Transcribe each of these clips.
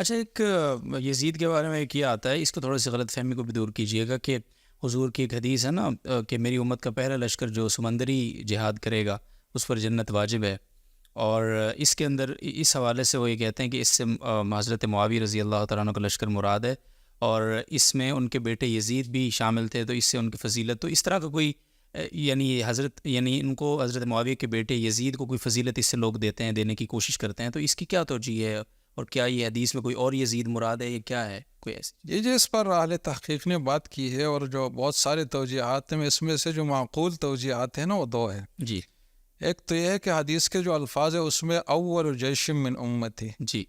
اچھا، ایک یزید کے بارے میں ایک یہ آتا ہے، اس کو تھوڑا سی غلط فہمی کو بھی دور کیجیے گا کہ حضور کی ایک حدیث ہے نا کہ میری امت کا پہلا لشکر جو سمندری جہاد کرے گا اس پر جنت واجب ہے، اور اس کے اندر اس حوالے سے وہ یہ کہتے ہیں کہ اس سے حضرت معاویہ رضی اللہ تعالیٰ عنہ کا لشکر مراد ہے، اور اس میں ان کے بیٹے یزید بھی شامل تھے، تو اس سے ان کی فضیلت، تو اس طرح کا کوئی یعنی یعنی ان کو حضرت معاویہ کے بیٹے یزید کو کوئی فضیلت اس سے لوگ دیتے ہیں، دینے کی کوشش کرتے ہیں، تو اس کی کیا توجیہ ہے؟ اور کیا یہ حدیث میں کوئی اور یزید مراد ہے، یہ کیا ہے کوئی ایسی؟ یہ جو اس پر اہل تحقیق نے بات کی ہے اور جو بہت سارے توجیہات ہیں، اس میں سے جو معقول توجیہات ہیں نا وہ دو ہیں۔ جی ایک تو یہ ہے کہ حدیث کے جو الفاظ ہیں اس میں اول جیش من امتی، جی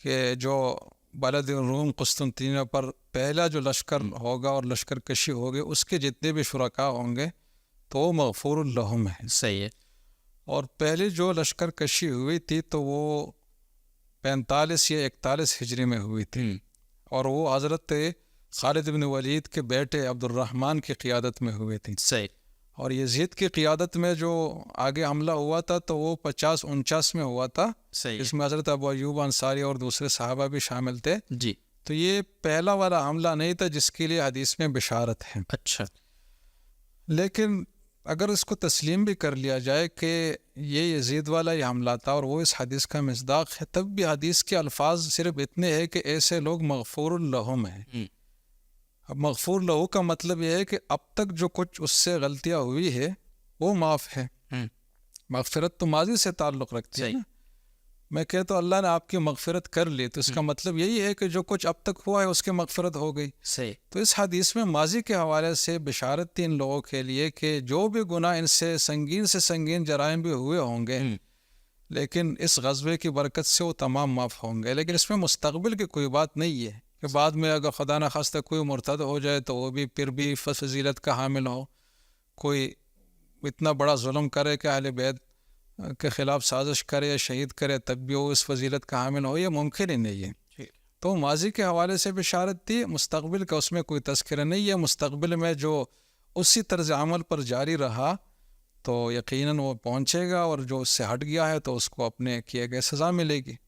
کہ جو بلد روم قسطنطنیہ پر پہلا جو لشکر ہوگا اور لشکر کشی ہوگی اس کے جتنے بھی شرکاء ہوں گے تو وہ مغفور لہم ہے۔ صحیح ہے۔ اور پہلے جو لشکر کشی ہوئی تھی تو وہ 45 یا 41 ہجری میں ہوئی تھی، اور وہ حضرت خالد بن ولید کے بیٹے عبد الرحمن کی قیادت میں ہوئی تھی۔ صحیح۔ اور یزید کی قیادت میں جو آگے حملہ ہوا تھا تو وہ 50-49 میں ہوا تھا، صحیح اس میں حضرت ابو ایوب انصاری اور دوسرے صحابہ بھی شامل تھے۔ جی۔ تو یہ پہلا والا حملہ نہیں تھا جس کے لیے حدیث میں بشارت ہے۔ اچھا۔ لیکن اگر اس کو تسلیم بھی کر لیا جائے کہ یہ یزید والا یہ حملہ تھا اور وہ اس حدیث کا مصداق ہے، تب بھی حدیث کے الفاظ صرف اتنے ہیں کہ ایسے لوگ مغفور لہم ہیں۔ اب مغفور لہو کا مطلب یہ ہے کہ اب تک جو کچھ اس سے غلطیاں ہوئی ہے وہ معاف ہے۔ مغفرت تو ماضی سے تعلق رکھتی ہے نا۔ میں کہتا ہوں اللہ نے آپ کی مغفرت کر لی تو اس کا مطلب یہی ہے کہ جو کچھ اب تک ہوا ہے اس کی مغفرت ہو گئی۔ صحیح۔ تو اس حدیث میں ماضی کے حوالے سے بشارت تھی ان لوگوں کے لیے کہ جو بھی گناہ ان سے سنگین جرائم بھی ہوئے ہوں گے لیکن اس غزوے کی برکت سے وہ تمام معاف ہوں گے۔ لیکن اس میں مستقبل کی کوئی بات نہیں ہے کہ بعد میں اگر خدا نخواستہ کوئی مرتد ہو جائے تو وہ بھی پھر بھی فضیلت کا حامل ہو، کوئی اتنا بڑا ظلم کرے کہ اہل بیت کے خلاف سازش کرے یا شہید کرے تب بھی وہ اس فضیلت کا حامل ہو، یہ ممکن ہی نہیں ہے۔ تو ماضی کے حوالے سے بشارت تھی، مستقبل کا اس میں کوئی تذکرہ نہیں ہے۔ مستقبل میں جو اسی طرز عمل پر جاری رہا تو یقیناً وہ پہنچے گا، اور جو اس سے ہٹ گیا ہے تو اس کو اپنے کیے گئے سزا ملے گی۔